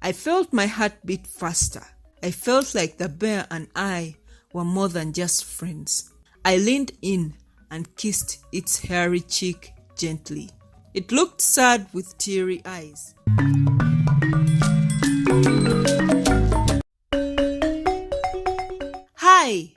I felt my heart beat faster. I felt like the bear and I were more than just friends. I leaned in and kissed its hairy cheek gently. It looked sad with teary eyes. Hi,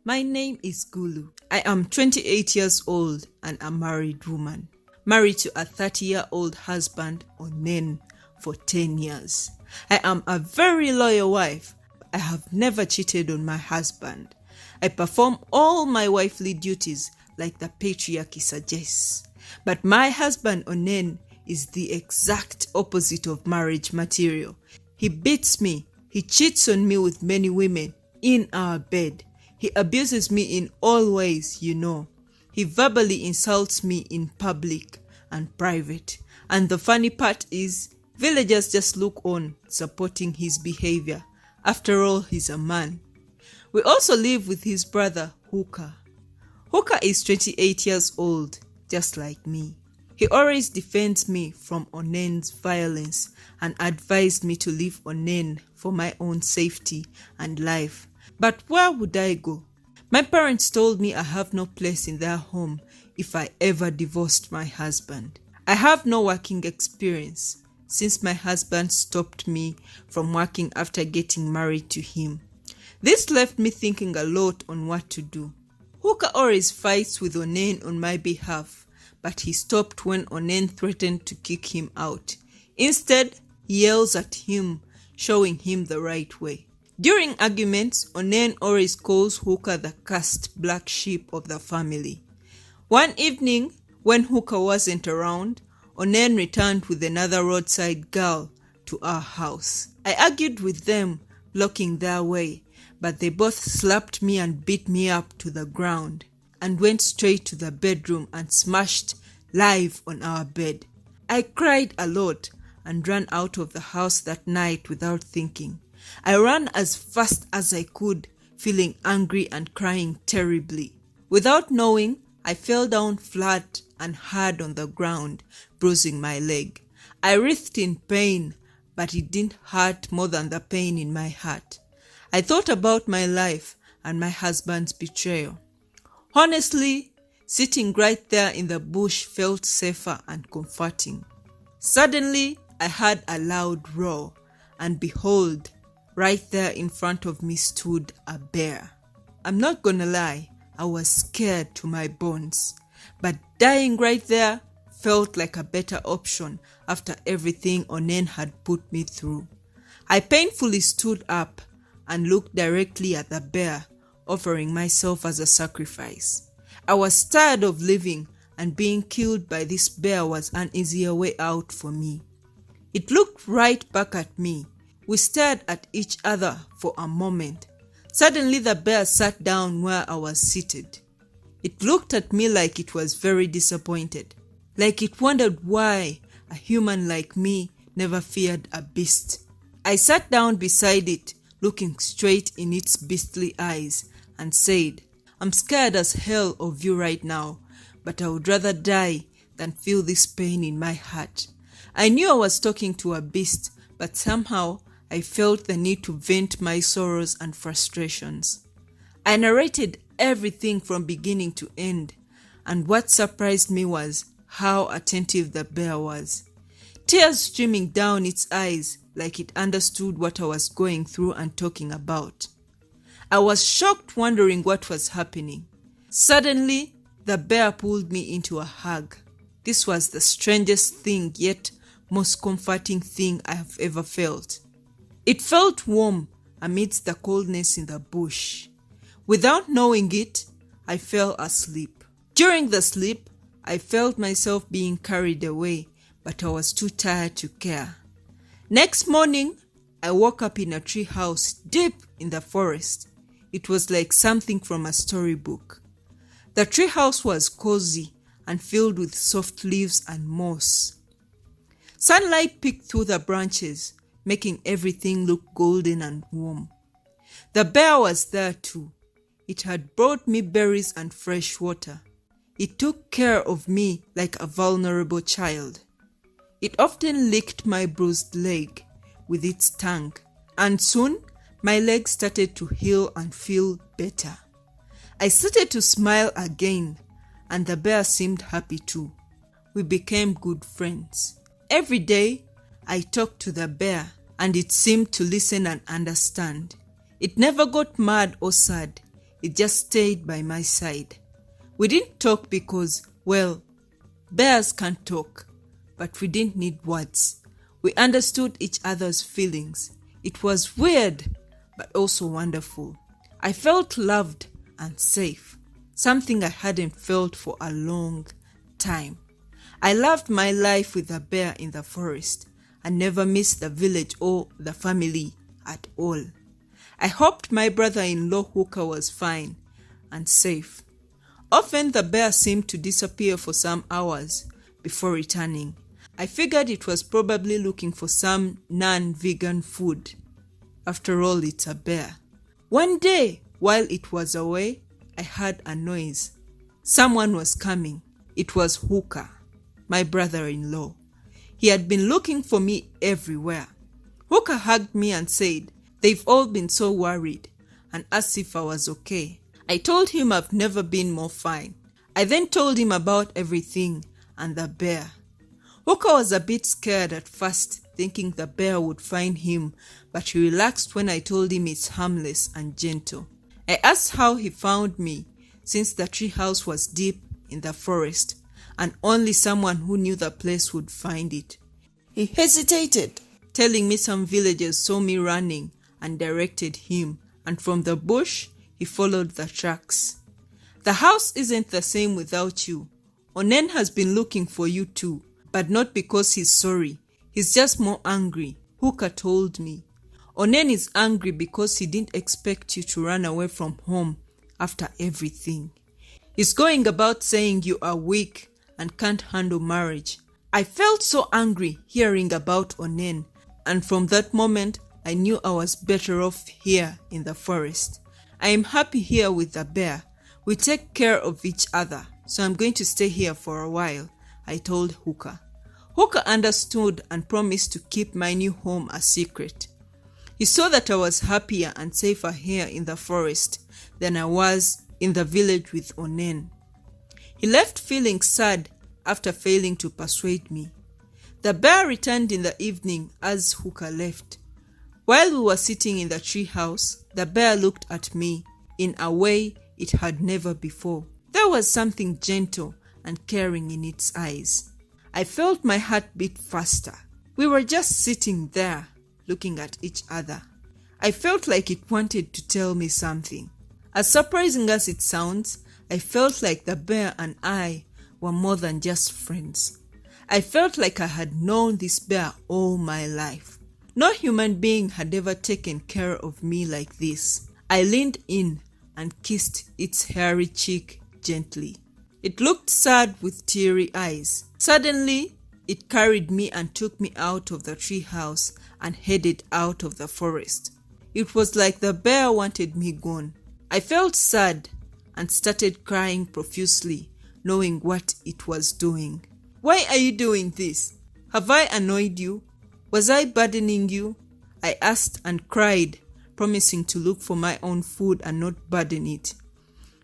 my name is Gulu. I am 28 years old and a married woman. Married to a 30-year-old husband, Onen, for 10 years. I am a very loyal wife. I have never cheated on my husband. I perform all my wifely duties like the patriarchy suggests. But my husband, Onen, is the exact opposite of marriage material. He beats me. He cheats on me with many women in our bed. He abuses me in all ways, He verbally insults me in public and private. And the funny part is, villagers just look on, supporting his behavior. After all, he's a man. We also live with his brother, Hooker. Hooker is 28 years old, just like me. He always defends me from Onen's violence and advised me to leave Onen for my own safety and life. But where would I go? My parents told me I have no place in their home if I ever divorced my husband. I have no working experience since my husband stopped me from working after getting married to him. This left me thinking a lot on what to do. Hooker always fights with Onen on my behalf, but he stopped when Onen threatened to kick him out. Instead, he yells at him, showing him the right way. During arguments, Onen always calls Hooker the cursed black sheep of the family. One evening, when Hooker wasn't around, Onen returned with another roadside girl to our house. I argued with them, blocking their way, but they both slapped me and beat me up to the ground and went straight to the bedroom and smashed live on our bed. I cried a lot and ran out of the house that night without thinking. I ran as fast as I could, feeling angry and crying terribly. Without knowing, I fell down flat and hard on the ground, bruising my leg. I writhed in pain, but it didn't hurt more than the pain in my heart. I thought about my life and my husband's betrayal. Honestly, sitting right there in the bush felt safer and comforting. Suddenly, I heard a loud roar, and behold, right there in front of me stood a bear. I'm not gonna lie, I was scared to my bones, but dying right there felt like a better option after everything Onen had put me through. I painfully stood up and looked directly at the bear, offering myself as a sacrifice. I was tired of living, and being killed by this bear was an easier way out for me. It looked right back at me. We stared at each other for a moment. Suddenly the bear sat down where I was seated. It looked at me like it was very disappointed, like it wondered why a human like me never feared a beast. I sat down beside it, looking straight in its beastly eyes, and said, "I'm scared as hell of you right now, but I would rather die than feel this pain in my heart." I knew I was talking to a beast, but somehow I felt the need to vent my sorrows and frustrations. I narrated everything from beginning to end, and what surprised me was how attentive the bear was. Tears streaming down its eyes like it understood what I was going through and talking about. I was shocked, wondering what was happening. Suddenly, the bear pulled me into a hug. This was the strangest thing yet most comforting thing I have ever felt. It felt warm amidst the coldness in the bush. Without knowing it, I fell asleep. During the sleep, I felt myself being carried away, but I was too tired to care. Next morning, I woke up in a tree house deep in the forest. It was like something from a storybook. The tree house was cozy and filled with soft leaves and moss. Sunlight peeked through the branches, making everything look golden and warm. The bear was there too. It had brought me berries and fresh water. It took care of me like a vulnerable child. It often licked my bruised leg, with its tongue, and soon my legs started to heal and feel better. I started to smile again, and the bear seemed happy too. We became good friends. Every day, I talked to the bear, and it seemed to listen and understand. It never got mad or sad. It just stayed by my side. We didn't talk because, well, bears can't talk, but we didn't need words. We understood each other's feelings. It was weird, but also wonderful. I felt loved and safe, something I hadn't felt for a long time. I loved my life with the bear in the forest. I never missed the village or the family at all. I hoped my brother-in-law Hooker was fine and safe. Often the bear seemed to disappear for some hours before returning. I figured it was probably looking for some non-vegan food. After all, it's a bear. One day, while it was away, I heard a noise. Someone was coming. It was Hooker, my brother-in-law. He had been looking for me everywhere. Hooker hugged me and said, "They've all been so worried," and asked if I was okay. I told him I've never been more fine. I then told him about everything and the bear. Hooker was a bit scared at first, thinking the bear would find him, but he relaxed when I told him it's harmless and gentle. I asked how he found me, since the treehouse was deep in the forest, and only someone who knew the place would find it. He hesitated, telling me some villagers saw me running and directed him, and from the bush, he followed the tracks. "The house isn't the same without you. Onen has been looking for you too, but not because he's sorry. He's just more angry," Hooker told me. "Onen is angry because he didn't expect you to run away from home after everything. He's going about saying you are weak and can't handle marriage." I felt so angry hearing about Onen, and from that moment, I knew I was better off here in the forest. I am happy here with the bear. We take care of each other, so I'm going to stay here for a while, I told Hooker. Hooker understood and promised to keep my new home a secret. He saw that I was happier and safer here in the forest than I was in the village with Onen. He left feeling sad after failing to persuade me. The bear returned in the evening as Hooker left. While we were sitting in the tree house, the bear looked at me in a way it had never before. There was something gentle and caring in its eyes. I felt my heart beat faster. We were just sitting there, looking at each other. I felt like it wanted to tell me something. As surprising as it sounds, I felt like the bear and I were more than just friends. I felt like I had known this bear all my life. No human being had ever taken care of me like this. I leaned in and kissed its hairy cheek gently. It looked sad with teary eyes. Suddenly, it carried me and took me out of the tree house and headed out of the forest. It was like the bear wanted me gone. I felt sad and started crying profusely, knowing what it was doing. "Why are you doing this? Have I annoyed you? Was I burdening you?" I asked and cried, promising to look for my own food and not burden it.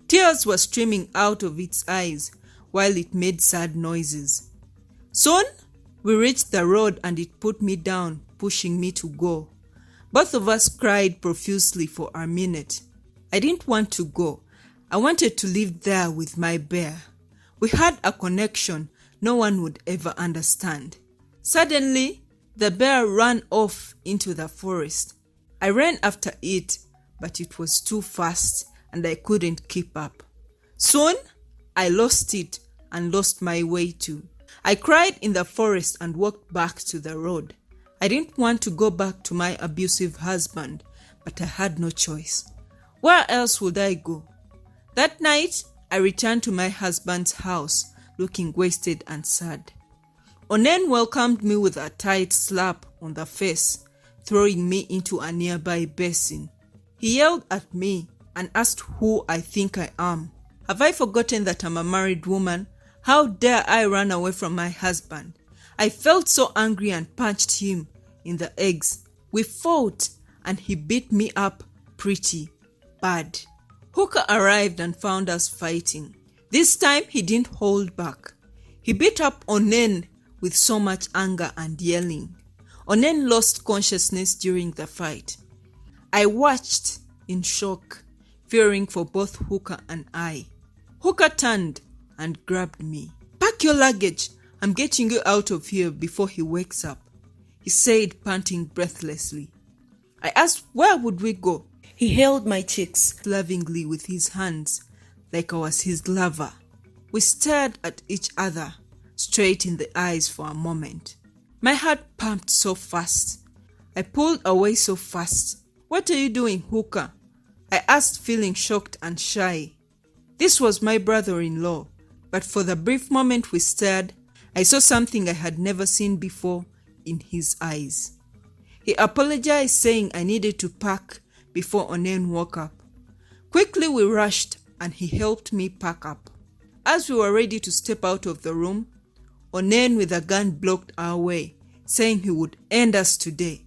Tears were streaming out of its eyes while it made sad noises. Soon, we reached the road and it put me down, pushing me to go. Both of us cried profusely for a minute. I didn't want to go. I wanted to live there with my bear. We had a connection no one would ever understand. Suddenly, the bear ran off into the forest. I ran after it, but it was too fast and I couldn't keep up. Soon, I lost it and lost my way too. I cried in the forest and walked back to the road. I didn't want to go back to my abusive husband, but I had no choice. Where else would I go? That night, I returned to my husband's house, looking wasted and sad. Onen welcomed me with a tight slap on the face, throwing me into a nearby basin. He yelled at me and asked who I think I am. Have I forgotten that I'm a married woman? How dare I run away from my husband? I felt so angry and punched him in the eggs We fought and he beat me up pretty bad. Hooker arrived and found us fighting. This time he didn't hold back. He beat up Onen with so much anger and yelling. Onen lost consciousness during the fight. I watched in shock, fearing for both Hooker and I. Hooker turned and grabbed me. "Pack your luggage. I'm getting you out of here before he wakes up," he said, panting breathlessly. I asked where would we go. He held my cheeks lovingly with his hands like I was his lover. We stared at each other straight in the eyes for a moment. My heart pumped so fast. I pulled away so fast. "What are you doing, Hooker?" I asked, feeling shocked and shy. This was my brother-in-law, but for the brief moment we stared, I saw something I had never seen before in his eyes. He apologized, saying I needed to pack before Onen woke up. Quickly we rushed and he helped me pack up. As we were ready to step out of the room, Onen with a gun blocked our way, saying he would end us today.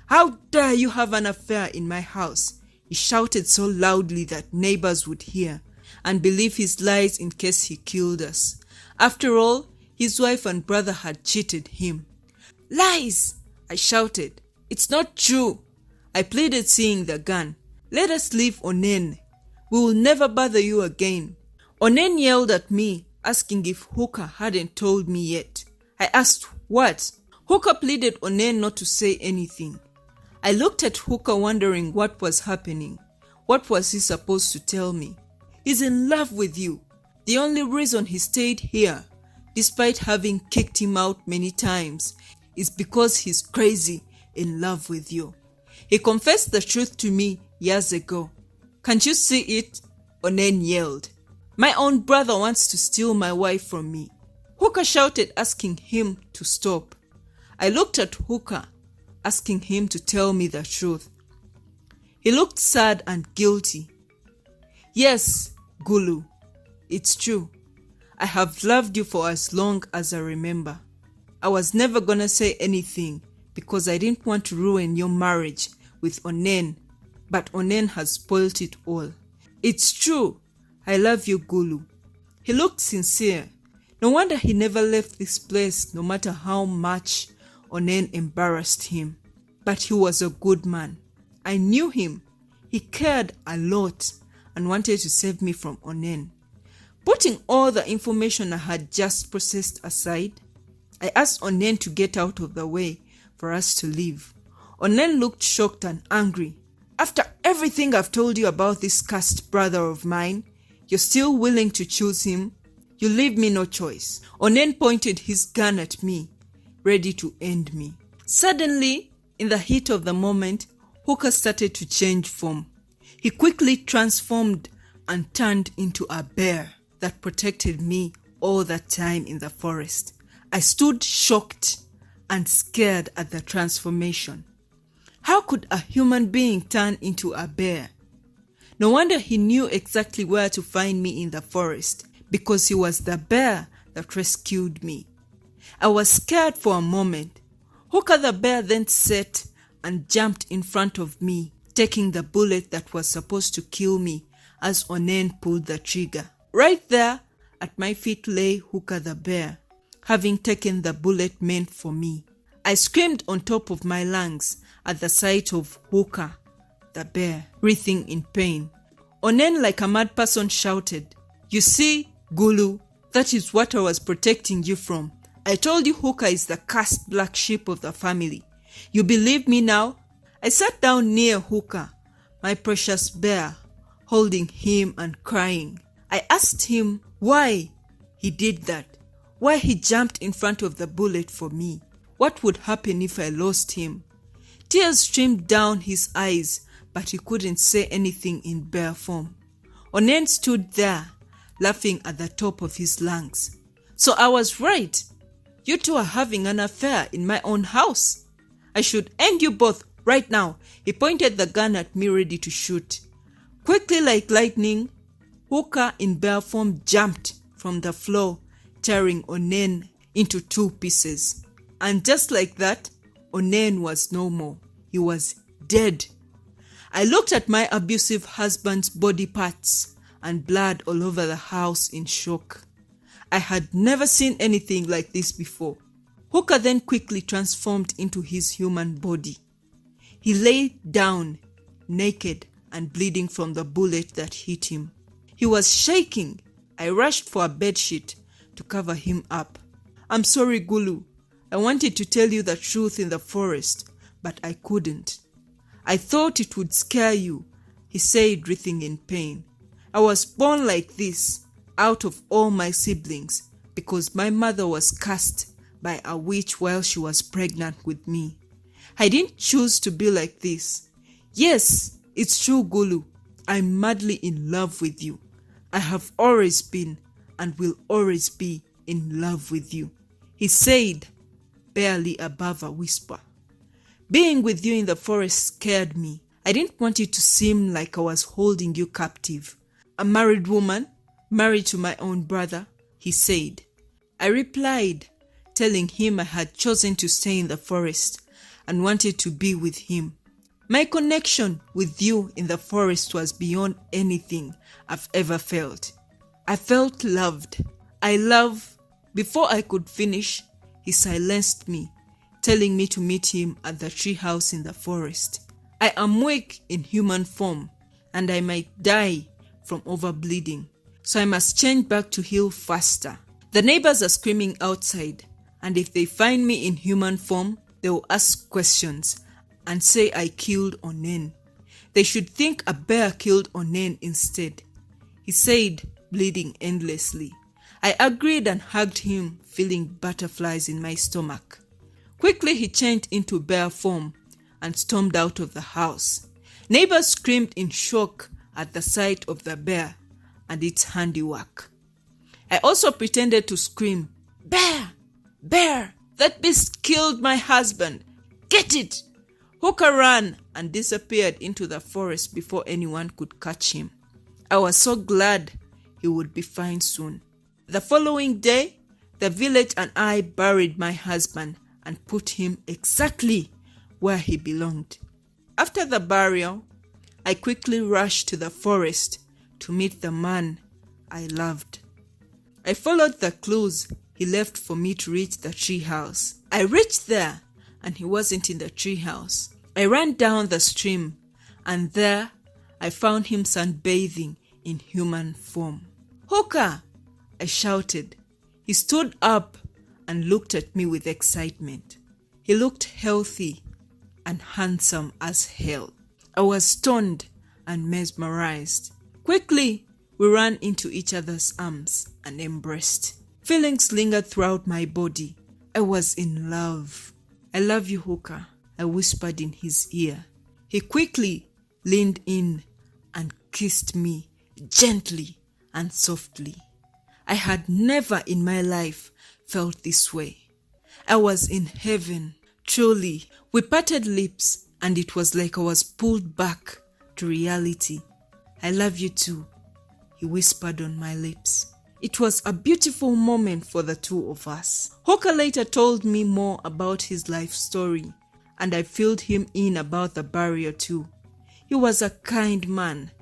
"How dare you have an affair in my house?" He shouted so loudly that neighbors would hear and believe his lies in case he killed us. After all, his wife and brother had cheated him. "Lies!" I shouted. "It's not true," I pleaded, seeing the gun. "Let us leave, Onen. We will never bother you again." Onen yelled at me, asking if Hooker hadn't told me yet. I asked what. Hooker pleaded Onen not to say anything. I looked at Hooker, wondering what was happening. What was he supposed to tell me? "He's in love with you. The only reason he stayed here, despite having kicked him out many times, is because he's crazy in love with you. He confessed the truth to me years ago. Can't you see it?" Onen yelled. "My own brother wants to steal my wife from me." Hooker shouted, asking him to stop. I looked at Hooker, asking him to tell me the truth. He looked sad and guilty. "Yes, Gulu, it's true. I have loved you for as long as I remember. I was never gonna say anything because I didn't want to ruin your marriage with Onen, but Onen has spoilt it all. It's true. I love you, Gulu." He looked sincere. No wonder he never left this place, no matter how much Onen embarrassed him. But he was a good man. I knew him. He cared a lot and wanted to save me from Onen. Putting all the information I had just processed aside, I asked Onen to get out of the way for us to leave. Onen looked shocked and angry. "After everything I've told you about this cursed brother of mine, you're still willing to choose him? You leave me no choice." Onen pointed his gun at me, ready to end me. Suddenly, in the heat of the moment, Hooker started to change form. He quickly transformed and turned into a bear that protected me all that time in the forest. I stood shocked and scared at the transformation. How could a human being turn into a bear? No wonder he knew exactly where to find me in the forest, because he was the bear that rescued me. I was scared for a moment. Hooker the bear then sat and jumped in front of me, taking the bullet that was supposed to kill me as Onen pulled the trigger. Right there at my feet lay Hooker the bear, having taken the bullet meant for me. I screamed on top of my lungs at the sight of Hooker the bear, writhing in pain. Onen, like a mad person, shouted, "You see, Gulu, that is what I was protecting you from. I told you Hooker is the cursed black sheep of the family. You believe me now?" I sat down near Hooker, my precious bear, holding him and crying. I asked him why he did that, why he jumped in front of the bullet for me. What would happen if I lost him? Tears streamed down his eyes, but he couldn't say anything in bear form. Onen stood there, laughing at the top of his lungs. "So I was right. You two are having an affair in my own house. I should end you both right now." He pointed the gun at me, ready to shoot. Quickly like lightning, Hooker in bear form jumped from the floor, tearing Onen into 2 pieces. And just like that, Onen was no more. he was dead. I looked at my abusive husband's body parts and blood all over the house in shock. I had never seen anything like this before. Hooker then quickly transformed into his human body. He lay down, naked and bleeding from the bullet that hit him. He was shaking. I rushed for a bedsheet to cover him up. "I'm sorry, Gulu. I wanted to tell you the truth in the forest, but I couldn't. I thought it would scare you," he said, writhing in pain. "I was born like this, out of all my siblings, because my mother was cursed by a witch while she was pregnant with me. I didn't choose to be like this. Yes, it's true, Gulu. I'm madly in love with you. I have always been and will always be in love with you," he said, barely above a whisper. "Being with you in the forest scared me. I didn't want it to seem like I was holding you captive. A married woman, married to my own brother," he said. I replied, telling him I had chosen to stay in the forest and wanted to be with him. My connection with you in the forest was beyond anything I've ever felt. I felt loved. Before I could finish, he silenced me, telling me to meet him at the tree house in the forest. I am weak in human form, and I might die from overbleeding, so I must change back to heal faster. The neighbors are screaming outside, and if they find me in human form, they will ask questions and say I killed Onen. They should think a bear killed Onen instead," he said, bleeding endlessly. I agreed and hugged him, feeling butterflies in my stomach. Quickly he changed into bear form and stormed out of the house. Neighbors screamed in shock at the sight of the bear and its handiwork. I also pretended to scream, "Bear! Bear! That beast killed my husband! Get it!" Hooker ran and disappeared into the forest before anyone could catch him. I was so glad he would be fine soon. The following day, the village and I buried my husband and put him exactly where he belonged. After the burial, I quickly rushed to the forest to meet the man I loved. I followed the clues he left for me to reach the tree house. I reached there and he wasn't in the tree house. I ran down the stream and there I found him sunbathing in human form. "Hooker!" I shouted. He stood up and looked at me with excitement. He looked healthy and handsome as hell. I was stunned and mesmerized. Quickly, we ran into each other's arms and embraced. Feelings lingered throughout my body. I was in love. "I love you, Hooker," I whispered in his ear. He quickly leaned in and kissed me gently and softly. I had never in my life felt this way. I was in heaven, truly. We parted lips and it was like I was pulled back to reality. "I love you too," he whispered on my lips. It was a beautiful moment for the two of us. Hooker later told me more about his life story, and I filled him in about the barrier too. He was a kind man,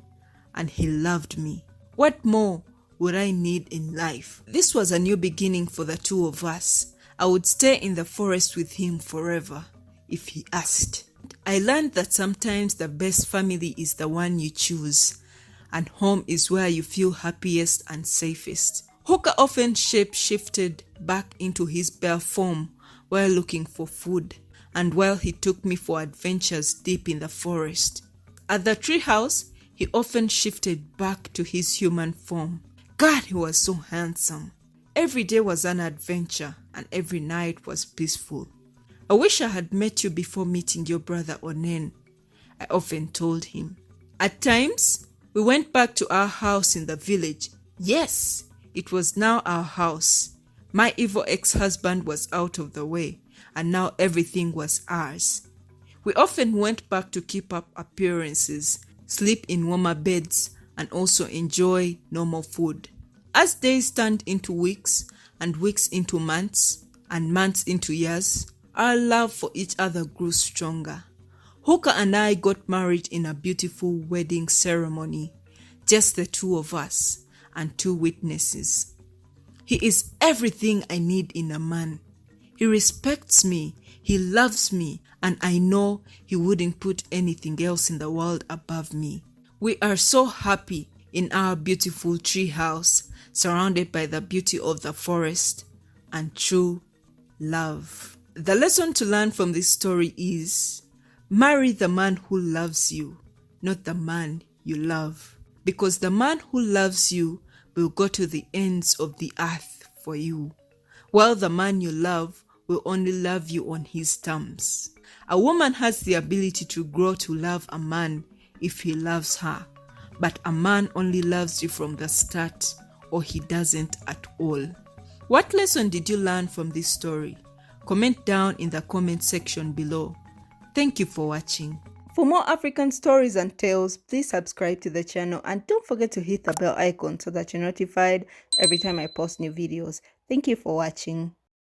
and he loved me. What more would I need in life? This was a new beginning for the two of us. I would stay in the forest with him forever if he asked. I learned that sometimes the best family is the one you choose, and home is where you feel happiest and safest. Hooker often shape-shifted back into his bear form while looking for food, and while he took me for adventures deep in the forest. At the treehouse, he often shifted back to his human form. God, he was so handsome. Every day was an adventure, and every night was peaceful. "I wish I had met you before meeting your brother Onen," I often told him. At times, we went back to our house in the village. Yes, it was now our house. My evil ex-husband was out of the way, and now everything was ours. We often went back to keep up appearances, sleep in warmer beds, and also enjoy normal food. As days turned into weeks, and weeks into months, and months into years, our love for each other grew stronger. Hoka and I got married in a beautiful wedding ceremony, just the two of us and two witnesses. He is everything I need in a man. He respects me, he loves me, and I know he wouldn't put anything else in the world above me. We are so happy in our beautiful tree house, surrounded by the beauty of the forest and true love. The lesson to learn from this story is, marry the man who loves you, not the man you love. Because the man who loves you will go to the ends of the earth for you, while the man you love will only love you on his terms. A woman has the ability to grow to love a man if he loves her, but a man only loves you from the start, or he doesn't at all. What lesson did you learn from this story? Comment down in the comment section below. Thank you for watching. For more African stories and tales, please subscribe to the channel and don't forget to hit the bell icon so that you're notified every time I post new videos. Thank you for watching.